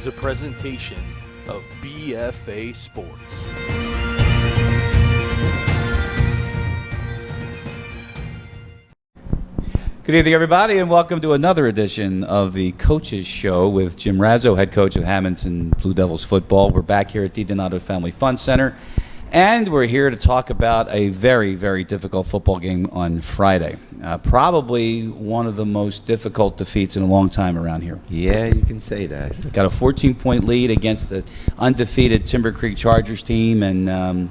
is a presentation of BFA Sports. Good evening, everybody, and welcome to another edition of the Coaches Show with Jim Raso, head coach of Hammonton Blue Devils football. We're back here at the Donato Family Fun Center, and we're here to talk about a very, very difficult football game on Friday. Probably one of the most difficult defeats in a long time around here. Yeah, you can say that. Got a 14-point lead against the undefeated Timber Creek Chargers team, and,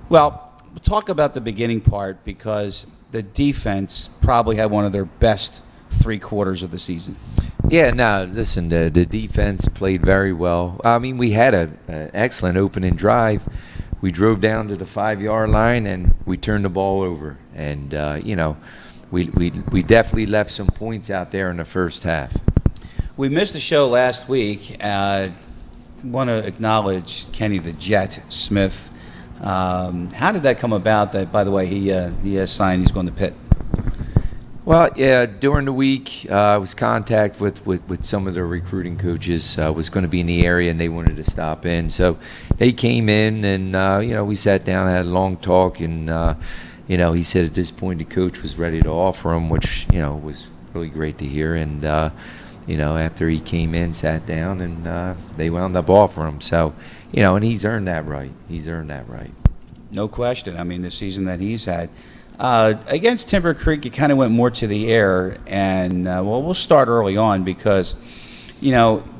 we'll talk about the beginning part because the defense probably had one of their best 3 quarters of the season. Yeah, no, listen, the defense played very well. I mean, we had an excellent opening drive. We drove down to the 5-yard line, and we turned the ball over. And, we definitely left some points out there in the first half. We missed the show last week. Want to acknowledge Kenny the Jet Smith. How did that come about? That, by the way, he has signed he's going to Pitt. Well, yeah, during the week, I was contact with some of the recruiting coaches. Was going to be in the area, and they wanted to stop in. So they came in, and, we sat down, had a long talk, and, he said at this point the coach was ready to offer him, which, was really great to hear. And, after he came in, sat down, and they wound up offering him. So, and he's earned that right. He's earned that right. No question. I mean, the season that he's had. Against Timber Creek, you kind of went more to the air, and, we'll start early on because,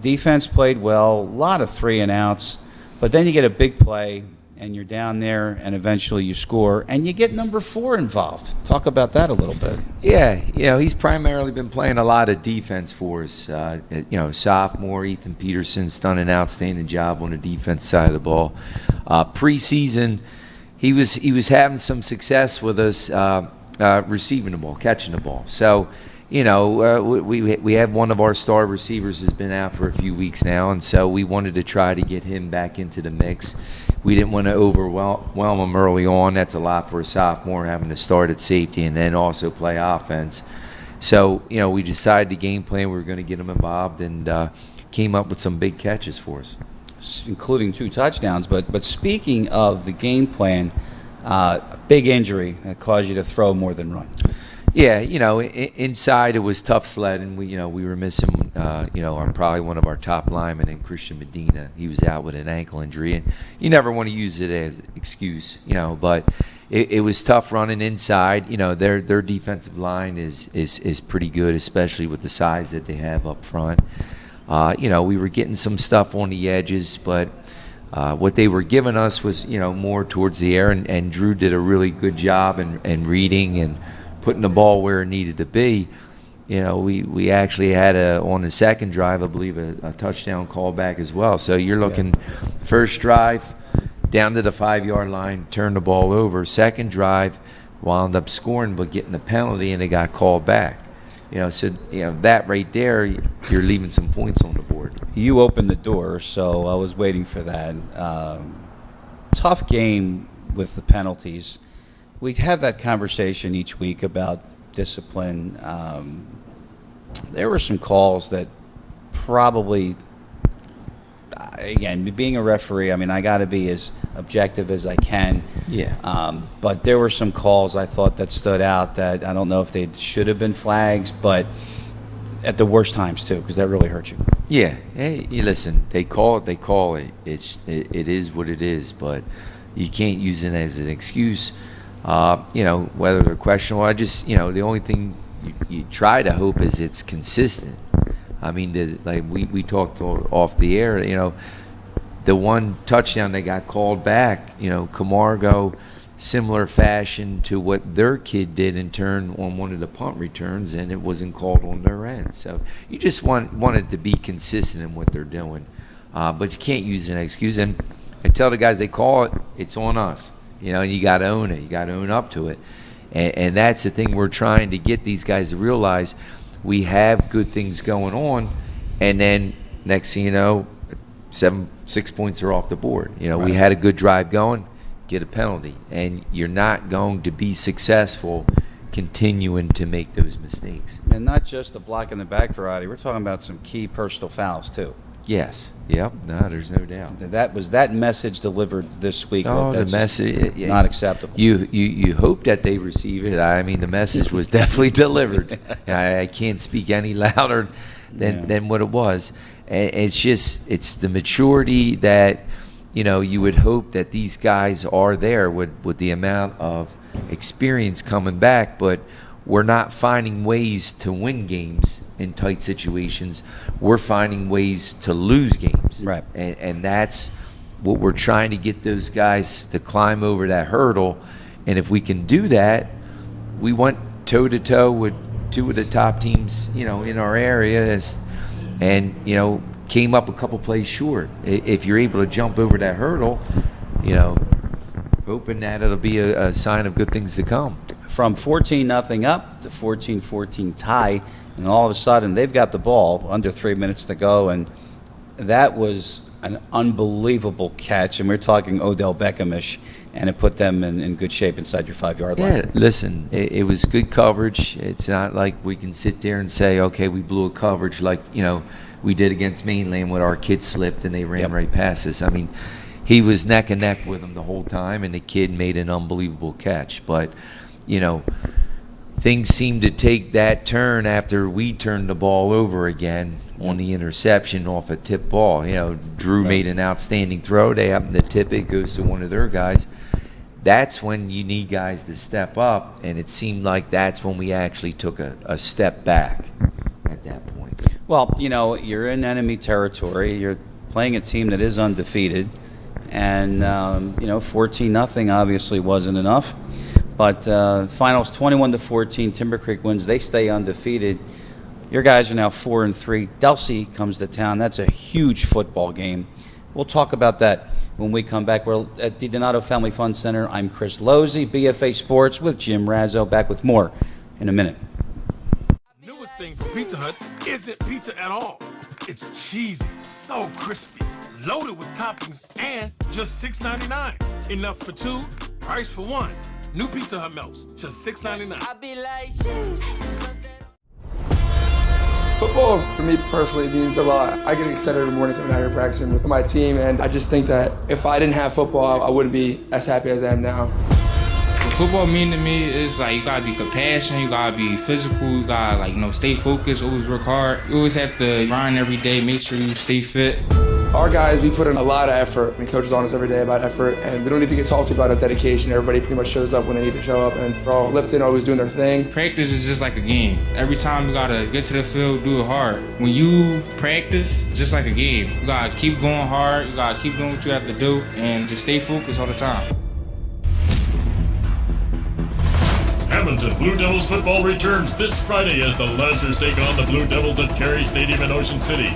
defense played well, a lot of 3-and-outs, but then you get a big play, and you're down there, and eventually you score, and you get number 4 involved. Talk about that a little bit. Yeah, he's primarily been playing a lot of defense for us. Sophomore Ethan Peterson's done an outstanding job on the defense side of the ball. Preseason, he was having some success with us receiving the ball, catching the ball. So, we have one of our star receivers has been out for a few weeks now, and so we wanted to try to get him back into the mix. We didn't want to overwhelm him early on. That's a lot for a sophomore, having to start at safety and then also play offense. So, we decided the game plan, we were going to get him involved, and came up with some big catches for us, including 2 touchdowns. But speaking of the game plan, big injury that caused you to throw more than run. Yeah, inside it was tough sledding. We were missing, probably one of our top linemen in Christian Medina. He was out with an ankle injury, and you never want to use it as an excuse, but it was tough running inside. Their defensive line is pretty good, especially with the size that they have up front. We were getting some stuff on the edges, but what they were giving us was, more towards the air, and Drew did a really good job in reading and putting the ball where it needed to be. We actually had on the second drive, I believe, a touchdown call back as well. So you're looking first drive down to the 5-yard line, turn the ball over. Second drive, wound up scoring but getting the penalty, and it got called back. So that right there, you're leaving some points on the board. You opened the door, so I was waiting for that. Tough game with the penalties. We have that conversation each week about discipline. There were some calls that probably, again, being a referee, I mean, I got to be as objective as I can. Yeah. But there were some calls I thought that stood out that I don't know if they should have been flags, but at the worst times too, because that really hurt you. Yeah. Hey, listen, they call it. It is what it is, but you can't use it as an excuse. Whether they're questionable, the only thing you try to hope is it's consistent. I mean, we talked off the air, the one touchdown that got called back, Camargo, similar fashion to what their kid did in turn on one of the punt returns, and it wasn't called on their end. So you just want it to be consistent in what they're doing. But you can't use an excuse. And I tell the guys, they call it, it's on us. You got to own it. You got to own up to it. And that's the thing we're trying to get these guys to realize. We have good things going on, and then next thing you know, 6 points are off the board. Right. We had a good drive going, get a penalty, and you're not going to be successful continuing to make those mistakes. And not just the block in the back variety. We're talking about some key personal fouls too. Yes. Yep. No, there's no doubt. That was that message delivered this week. Oh, that's the message not acceptable. You hope that they receive it. I mean, the message was definitely delivered. I can't speak any louder than what it was. And it's the maturity that you would hope that these guys are there with the amount of experience coming back, but we're not finding ways to win games in tight situations. We're finding ways to lose games. Right. And that's what we're trying to get those guys to climb over that hurdle. And if we can do that, we went toe-to-toe with two of the top teams, in our area, and came up a couple plays short. If you're able to jump over that hurdle, hoping that it'll be a sign of good things to come. From 14-0 up to 14-14 tie, and all of a sudden they've got the ball under 3 minutes to go, and that was an unbelievable catch, and we're talking Odell Beckham-ish, and it put them in good shape inside your 5-yard line. Yeah, listen, it was good coverage. It's not like we can sit there and say, okay, we blew a coverage like, we did against Mainland when our kids slipped and they ran right past us. I mean, he was neck and neck with him the whole time, and the kid made an unbelievable catch. But, things seemed to take that turn after we turned the ball over again on the interception off a tip ball. Drew made an outstanding throw. They happened to tip it, goes to one of their guys. That's when you need guys to step up, and it seemed like that's when we actually took a step back at that point. Well, you're in enemy territory. You're playing a team that is undefeated, and 14-0 obviously wasn't enough. But finals 21-14. Timber Creek wins. They stay undefeated. Your guys are now 4-3. Delsey comes to town. That's a huge football game. We'll talk about that when we come back. We're at the Donato Family Fun Center. I'm Chris Losey, BFA Sports with Jim Raso. Back with more in a minute. Newest thing from Pizza Hut isn't pizza at all. It's cheesy, so crispy, loaded with toppings, and just $6.99. Enough for two, price for one. New Pizza Hut melts, just $6.99. Football, for me personally, means a lot. I get excited every morning coming out here practicing with my team, and I just think that if I didn't have football, I wouldn't be as happy as I am now. What football mean to me is you gotta be compassionate, you gotta be physical, you gotta stay focused, always work hard. You always have to grind every day, make sure you stay fit. Our guys, we put in a lot of effort. I mean, coaches on us every day about effort, and we don't need to get talked to about our dedication. Everybody pretty much shows up when they need to show up, and they're all lifting, always doing their thing. Practice is just like a game. Every time you gotta get to the field, do it hard. When you practice, it's just like a game. You gotta keep going hard, you gotta keep doing what you have to do, and just stay focused all the time. Hammonton Blue Devils football returns this Friday as the Lancers take on the Blue Devils at Cary Stadium in Ocean City.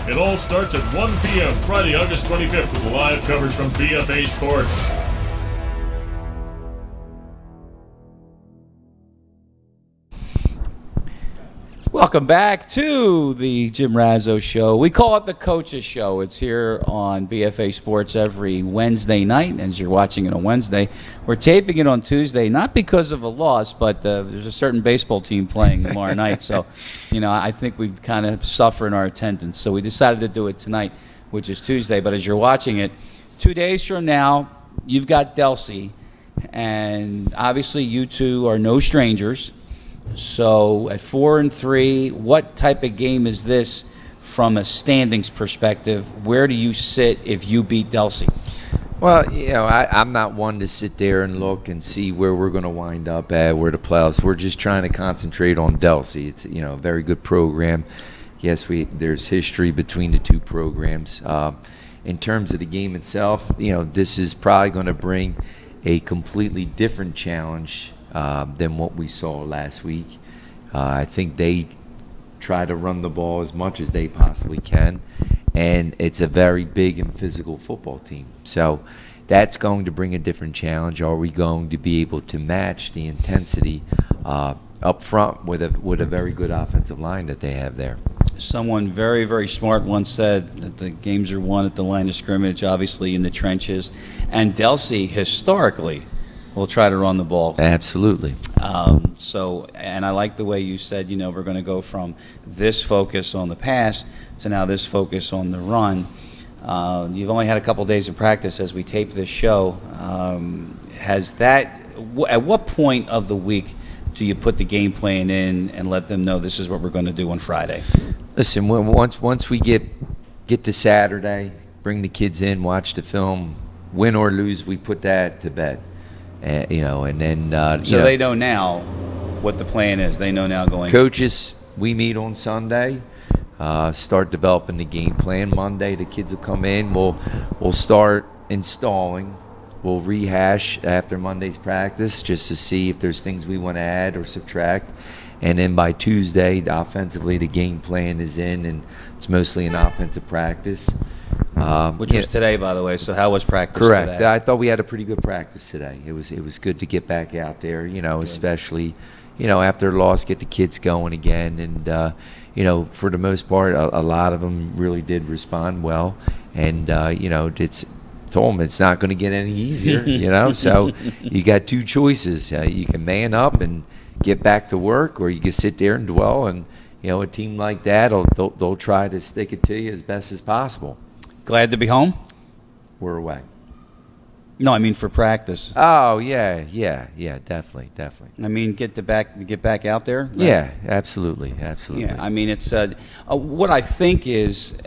It all starts at 1 p.m. Friday, August 25th with live coverage from BFA Sports. Welcome back to the Jim Raso Show. We call it the Coaches Show. It's here on BFA Sports every Wednesday night. As you're watching it on Wednesday, we're taping it on Tuesday, not because of a loss, but there's a certain baseball team playing tomorrow night. So, I think we kind of suffer in our attendance. So we decided to do it tonight, which is Tuesday. But as you're watching it, 2 days from now, you've got Delsey. And obviously you two are no strangers. So at 4-3, what type of game is this from a standings perspective? Where do you sit if you beat Delsey? Well, I'm not one to sit there and look and see where we're going to wind up at, where the playoffs. We're just trying to concentrate on Delsey. It's a very good program. Yes, there's history between the two programs. In terms of the game itself, this is probably going to bring a completely different challenge than what we saw last week. I think they try to run the ball as much as they possibly can, and it's a very big and physical football team. So that's going to bring a different challenge. Are we going to be able to match the intensity up front with a very good offensive line that they have there? Someone very, very smart once said that the games are won at the line of scrimmage, obviously in the trenches. And Delsey, historically, we'll try to run the ball. Absolutely. And I like the way you said, we're going to go from this focus on the pass to now this focus on the run. You've only had a couple days of practice as we tape this show. At what point of the week do you put the game plan in and let them know this is what we're going to do on Friday? Listen, once we get to Saturday, bring the kids in, watch the film, win or lose, we put that to bed. And then they know now what the plan is. They know now going. Coaches, we meet on Sunday, start developing the game plan. Monday, the kids will come in. We'll start installing. We'll rehash after Monday's practice just to see if there's things we want to add or subtract. And then by Tuesday, offensively, the game plan is in, and it's mostly an offensive practice. Which was today, by the way. So how was practice correct. today? I thought we had a pretty good practice today. It was good to get back out there, especially, after a loss, get the kids going again. And, for the most part, a lot of them really did respond well. And, told them it's not going to get any easier, So you got two choices. You can man up and get back to work, or you can sit there and dwell. And, a team like that, they'll try to stick it to you as best as possible. Glad to be home? We're away. No, I mean for practice. Oh, yeah, definitely. I mean, get back out there? Right? Yeah, absolutely. Yeah, I mean, it's what I think is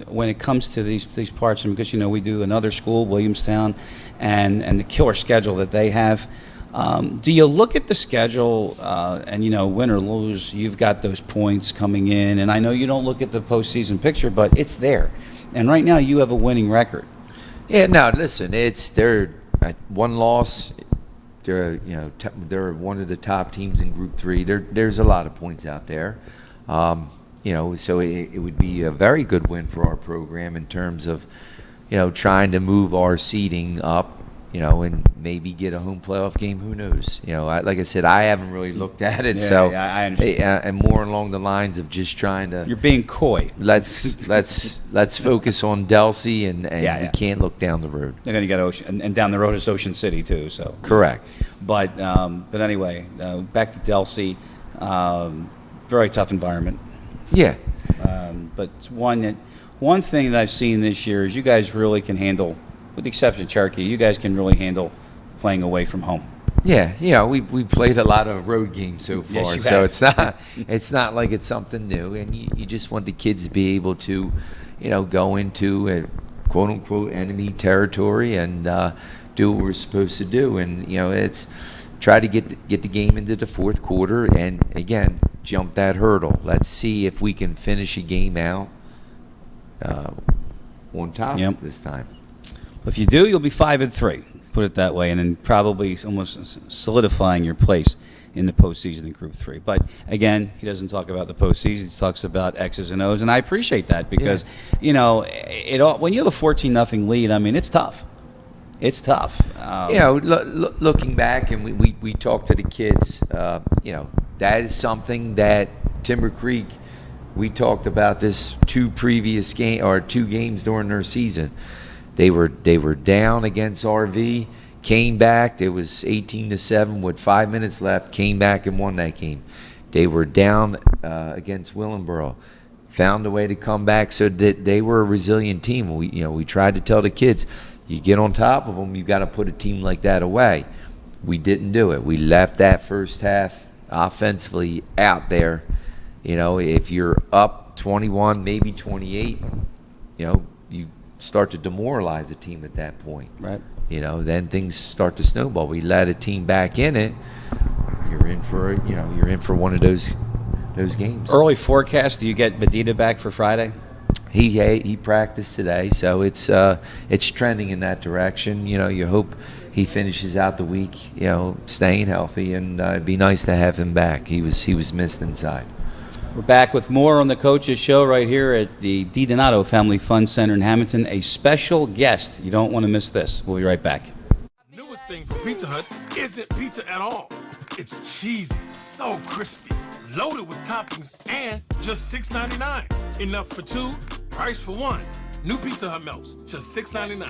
when it comes to these parts, and because we do another school, Williamstown, and the killer schedule that they have. Do you look at the schedule and win or lose, you've got those points coming in, and I know you don't look at the postseason picture, but it's there, and right now you have a winning record. Yeah, no, listen, they're one loss. They're they're one of the top teams in Group 3. There's a lot of points out there, so it would be a very good win for our program in terms of trying to move our seeding up, and maybe get a home playoff game. Who knows? Like I said, I haven't really looked at it, I understand. And more along the lines of just trying to. You're being coy. Let's focus on Delsey, and we can't look down the road. And then you got Ocean, and down the road is Ocean City too. So correct. But anyway, back to Delsey. Very tough environment. Yeah. But one thing that I've seen this year is you guys really can handle. With the exception of Cherokee, you guys can really handle playing away from home. Yeah, we played a lot of road games so far, Yes, so it's not like it's something new, and you just want the kids to be able to, go into a quote unquote enemy territory and do what we're supposed to do, and it's try to get the game into the fourth quarter, and again jump that hurdle. Let's see if we can finish a game out on top this time. If you do, you'll be 5-3. Put it that way, and then probably almost solidifying your place in the postseason in Group 3. But again, he doesn't talk about the postseason; he talks about X's and O's, and I appreciate that because when you have a 14-0 lead, I mean, it's tough. It's tough. Looking back, and we talked to the kids. That is something that Timber Creek. We talked about this two games during their season. They were down against RV, came back. It was 18-7 with 5 minutes left. Came back and won that game. They were down against Willenboro, found a way to come back. So that they were a resilient team. We tried to tell the kids, you get on top of them, you got to put a team like that away. We didn't do it. We left that first half offensively out there. If you're up 21, maybe 28, you start to demoralize a team at that point. Right. Then things start to snowball. We let a team back in it. You're in for one of those games. Early forecast: do you get Bedita back for Friday? He practiced today, so it's trending in that direction. You hope he finishes out the week, staying healthy, and it'd be nice to have him back. He was missed inside. We're back with more on the Coaches Show right here at the DiDonato Family Fun Center in Hammonton. A special guest. You don't want to miss this. We'll be right back. Newest thing from Pizza Hut isn't pizza at all. It's cheesy, so crispy, loaded with toppings, and just $6.99. Enough for two, price for one. New Pizza Hut melts, just $6.99.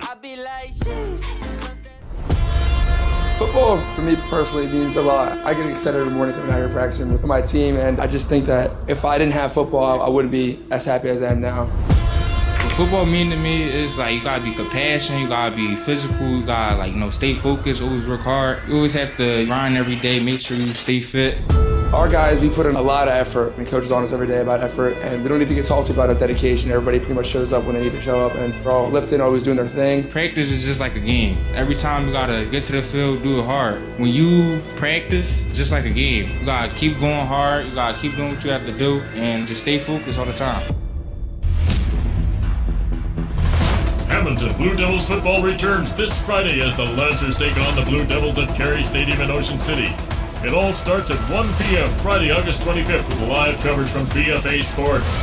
Football, for me personally, means a lot. I get excited every morning coming out here practicing with my team, and I just think that if I didn't have football, I wouldn't be as happy as I am now. What football mean to me is like you gotta be compassionate, you gotta be physical, you gotta stay focused, always work hard. You always have to grind every day, make sure you stay fit. Our guys, we put in a lot of effort. I mean, coach is on us every day about effort, and we don't need to get talked to about our dedication. Everybody pretty much shows up when they need to show up, and they're all lifting, always doing their thing. Practice is just like a game. Every time you gotta get to the field, do it hard. When you practice, it's just like a game. You gotta keep going hard, you gotta keep doing what you have to do, and just stay focused all the time. Hammonton Blue Devils football returns this Friday as the Lancers take on the Blue Devils at Carey Stadium in Ocean City. It all starts at 1 p.m. Friday, August 25th with live coverage from BFA Sports.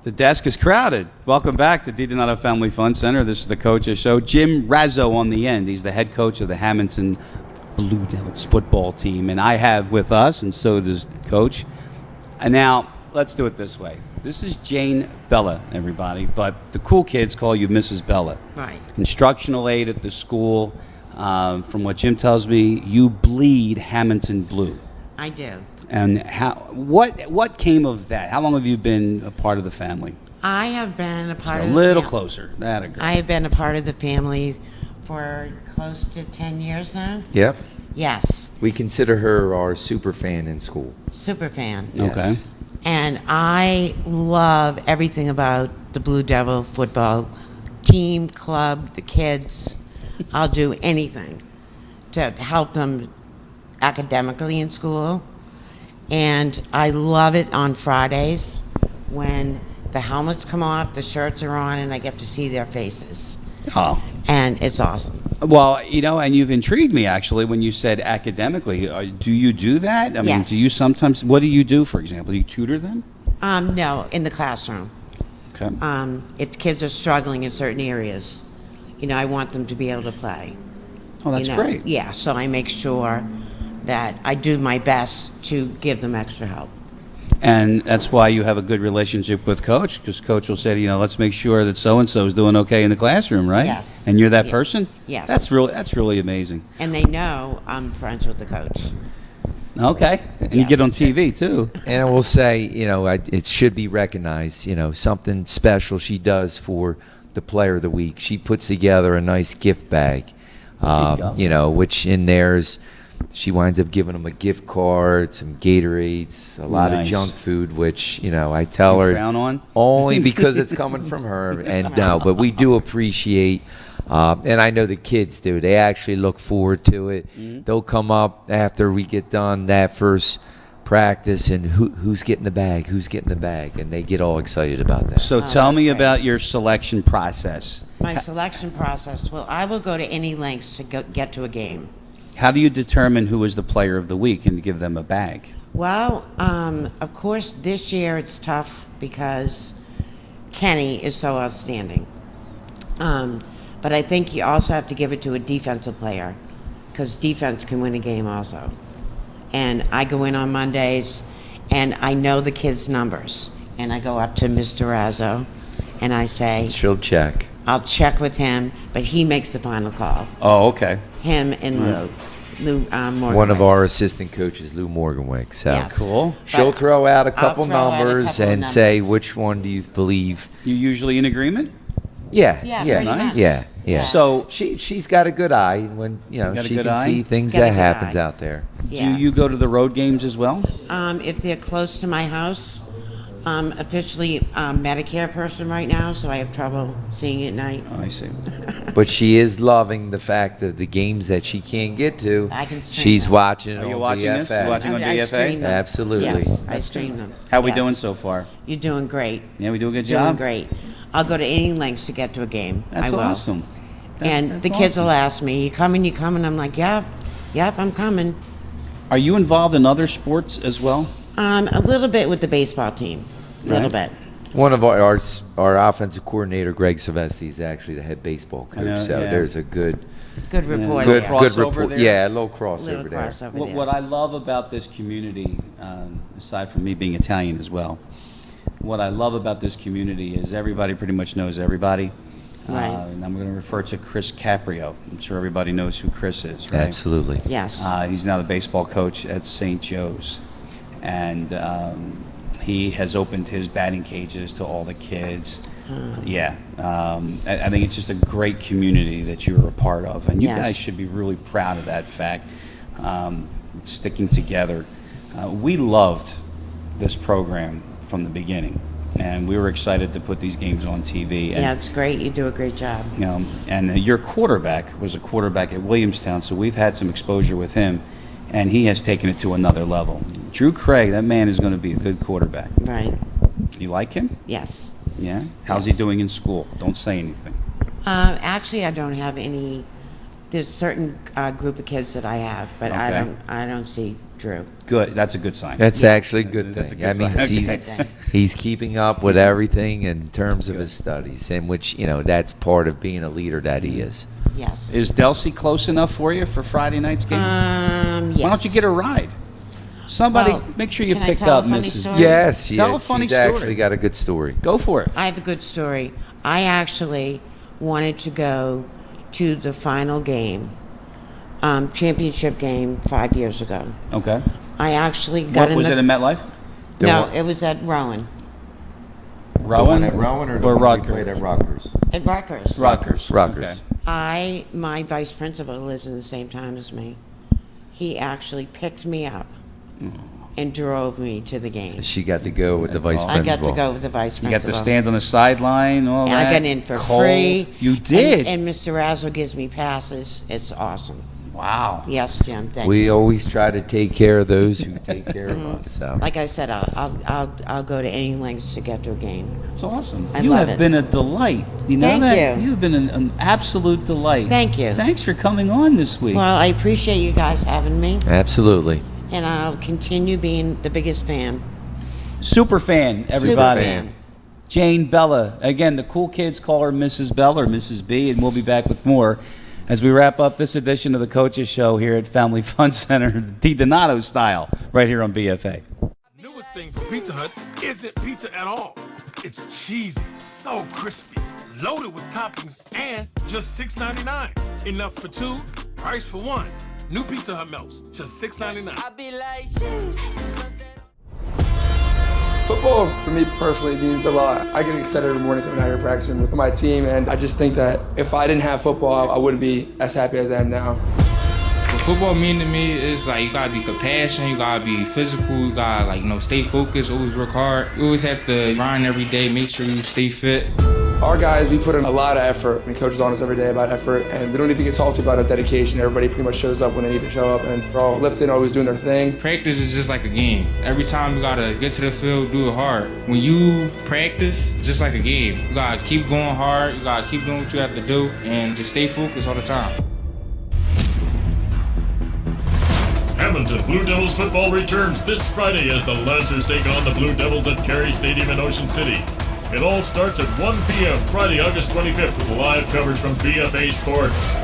The desk is crowded. Welcome back to DiDonato Family Fun Center. This is the Coach's Show. Jim Raso on the end. He's the head coach of the Hammonton Blue Devils football team. And I have with us, and so does Coach. And now, let's do it this way. This is Jane Bella, everybody. But the cool kids call you Mrs. Bella. Right. Instructional aide at the school. From what Jim tells me, you bleed Hammonton blue. I do. And what came of that? How long have you been a part of the family? I have been a part A of little the closer. That a girl. I have been a part of the family for close to 10 years now. Yep. Yes. We consider her our super fan in school. Super fan. Yes. Okay. And I love everything about the Blue Devil football team, club, the kids. I'll do anything to help them academically in school. And I love it on Fridays when the helmets come off, the shirts are on, and I get to see their faces. Oh. And it's awesome. Well, and you've intrigued me, actually, when you said academically. Do you do that? I mean, Yes. do you sometimes, what do you do, for example? Do you tutor them? No, in the classroom. Okay. If kids are struggling in certain areas, I want them to be able to play. Oh, that's great. Yeah, so I make sure that I do my best to give them extra help. And that's why you have a good relationship with Coach, because Coach will say, let's make sure that so-and-so is doing okay in the classroom, right? Yes. And you're that Yeah. person? Yes. That's really amazing. And they know I'm friends with the coach. Okay. And you Yes. get on TV, too. And I will say, it should be recognized, something special she does for the player of the week. She puts together a nice gift bag, which in there's, she winds up giving them a gift card, some Gatorades, a lot of Nice. junk food, which, I tell You her frown on? only because it's coming from her. And no, but we do appreciate, and I know the kids do. They actually look forward to it. Mm-hmm. They'll come up after we get done that first practice and who's getting the bag, and they get all excited about that. So tell me that's great. about your selection process. My selection process, well, I will go to any lengths to get to a game. How do you determine who is the player of the week and give them a bag? Well, of course, this year it's tough because Kenny is so outstanding. But I think you also have to give it to a defensive player, because defense can win a game also. And I go in on Mondays, and I know the kids' numbers. And I go up to Mr. Raso, and I say, She'll check. I'll check with him, but he makes the final call. Oh, okay. Him and Lou Morgan. One of our assistant coaches, Lou Morganwick. So Yes. Cool. she'll But throw out a I'll couple throw out a numbers couple of and say numbers. which one do you believe. You usually in agreement? Yeah, Yeah, yeah, pretty much. yeah. So She's got a good eye when Got a she good can eye? see things Got a that good happens eye. out there. Yeah. do you go to the road games as well? If they're close to my house, I'm officially a Medicare person right now, so I have trouble seeing at night. Oh, I see. But she is loving the fact of the games that she can't get to. I can stream She's them. watching it Are you on watching BFA. this? You watching on I BFA? stream them. Absolutely. Yes, I stream them. How we Yes. doing so far? You're doing great. Yeah, we do a good Doing job? great. I'll go to any lengths to get to a game. That's I will. awesome. And That's the kids awesome. will ask me, "You coming? You coming?" I'm like, "Yep, I'm coming." Are you involved in other sports as well? A little bit with the baseball team. A little Right. bit. One of our offensive coordinator, Greg Silvestri, is actually the head baseball coach. know, So yeah. there's a good Good report. Good there. cross- good crossover report. there? Yeah, a little crossover Little there. crossover there. What I love about this community, aside from me being Italian as well, what I love about this community is everybody pretty much knows everybody. Right. And I'm going to refer to Chris Caprio. I'm sure everybody knows who Chris is, right? Absolutely. Yes. He's now the baseball coach at St. Joe's. And he has opened his batting cages to all the kids. Yeah. I think it's just a great community that you're a part of. And you Yes. guys should be really proud of that fact, sticking together. We loved this program from the beginning. And we were excited to put these games on TV. And, Yeah, it's great. You do a great job. you know, and your quarterback was a quarterback at Williamstown, so we've had some exposure with him, and he has taken it to another level. Drew Craig, that man is going to be a good quarterback. Right. You like him? Yes. Yeah? How's Yes. he doing in school? Don't say anything. Actually, I don't have any. There's a certain group of kids that I have, but Okay. I don't see Drew. Good. That's a good sign. That's actually a good That's a thing. good That means sign. he's Okay. he's keeping up with everything in terms of his studies, and which that's part of being a leader that he is. Yes. Is Delcy close enough for you for Friday night's game? Yes. Why don't you get a ride? Somebody, Well, make sure you can I pick tell a up funny Mrs. story? Yes, Tell a funny she's story. actually got a good story. Go for it. I have a good story. I actually wanted to go to the final game, championship game 5 years ago. Okay. I actually got What in was the. it in MetLife? No, one- it was at Rowan. Rowan? Rowan or the or one we Rutgers? played at Rutgers? At Rutgers. Rutgers. Rutgers. My vice principal lives in the same town as me. He actually picked me up and drove me to the game. She got to go with the That's vice awesome. I principal. got to go with the vice You got principal. to stand on the sideline, all And that. I got in for Cold. free. You did? And Mr. Raso gives me passes. It's awesome. Wow. Yes, Jim. Thank We you. always try to take care of those who take care of us. So. Like I said, I'll go to any lengths to get to a game. That's awesome. I you love have it. been a delight. You know Thank that? you. You've been an absolute delight. Thank you. Thanks for coming on this week. Well, I appreciate you guys having me, Absolutely. and I'll continue being the biggest fan. Super fan, everybody. Super fan. Jane Bella. Again, the cool kids call her Mrs. Bella or Mrs. B, and we'll be back with more as we wrap up this edition of the Coaches Show here at Family Fun Center, Di Donato style, right here on BFA. Newest thing from Pizza Hut isn't pizza at all. It's cheesy, so crispy, loaded with toppings, and just $6.99. Enough for two, price for one. New Pizza Hut melts, just $6.99. Football, for me personally, means a lot. I get excited every morning coming out here practicing with my team, and I just think that if I didn't have football, I wouldn't be as happy as I am now. What football mean to me is like you gotta be compassionate, you gotta be physical, you gotta stay focused, always work hard. You always have to grind every day, make sure you stay fit. Our guys, we put in a lot of effort. I mean, coach is on us every day about effort, and we don't need to get talked to about our dedication. Everybody pretty much shows up when they need to show up, and they're all lifting, always doing their thing. Practice is just like a game. Every time you gotta get to the field, do it hard. When you practice, it's just like a game. You gotta keep going hard, you gotta keep doing what you have to do, and just stay focused all the time. Hammonton Blue Devils football returns this Friday as the Lancers take on the Blue Devils at Cary Stadium in Ocean City. It all starts at 1 p.m. Friday, August 25th with live coverage from BFA Sports.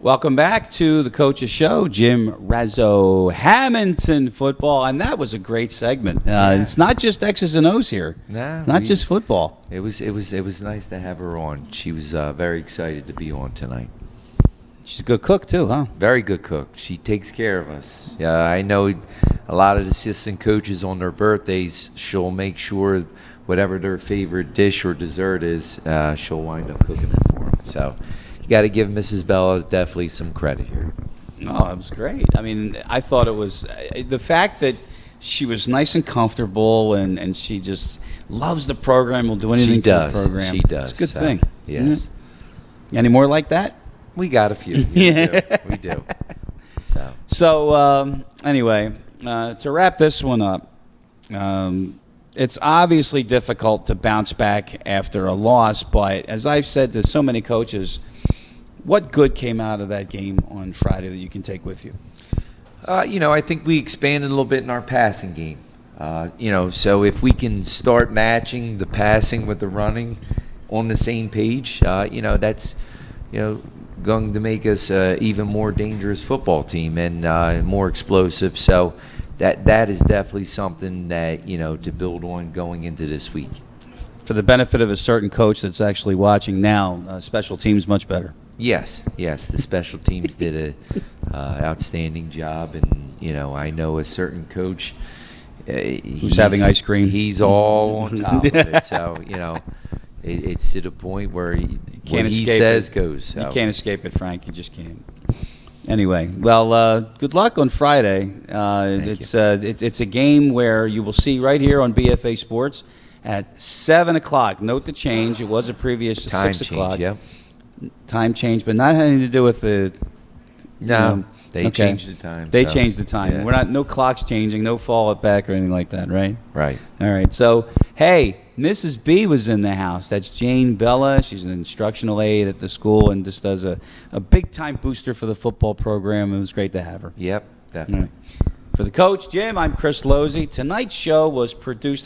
Welcome back to the Coach's Show. Jim Raso, Hammonton football, and that was a great segment. It's not just X's and O's here. Not just football. It was nice to have her on. She was very excited to be on tonight. She's a good cook too, huh? Very good cook. She takes care of us. Yeah, I know a lot of assistant coaches on their birthdays, she'll make sure whatever their favorite dish or dessert is, she'll wind up cooking it for them. So you got to give Mrs. Bella definitely some credit here. Oh, it was great. I mean, I thought it was the fact that she was nice and comfortable, and she just loves the program. Will do anything for the program. She does. It's a good thing. Yes. Mm-hmm. Any more like that? We got a few. Yeah, we do. So anyway, to wrap this one up, it's obviously difficult to bounce back after a loss, but as I've said to so many coaches, what good came out of that game on Friday that you can take with you? I think we expanded a little bit in our passing game. So if we can start matching the passing with the running on the same page, that's, going to make us an even more dangerous football team and more explosive. So that is definitely something that, to build on going into this week. For the benefit of a certain coach that's actually watching now, special teams much better. Yes. The special teams did a outstanding job, and I know a certain coach who's having ice cream. He's all on top of it. So it's to the point where what he says goes. So. You can't escape it, Frank. You just can't. Anyway, well, good luck on Friday. It's a game where you will see right here on BFA Sports at 7 o'clock. Note the change. It was a previous time 6 change, o'clock. Yep. Time change, but not having to do with the. No, they changed the time. They changed the time. Yeah. We're not. No clocks changing. No fall it back or anything like that, right? Right. All right. So, hey, Mrs. B was in the house. That's Jane Bella. She's an instructional aide at the school and just does a big-time booster for the football program. It was great to have her. Yep, definitely. Right. For the coach, Jim, I'm Chris Lozzi. Tonight's show was produced,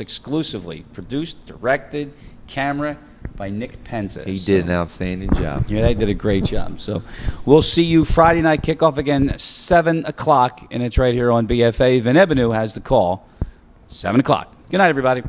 directed, camera by Nick Penza. He did an outstanding job. Yeah, they did a great job. So we'll see you Friday night kickoff again, 7 o'clock, and it's right here on BFA. Van Ebenu has the call, 7 o'clock. Good night, everybody.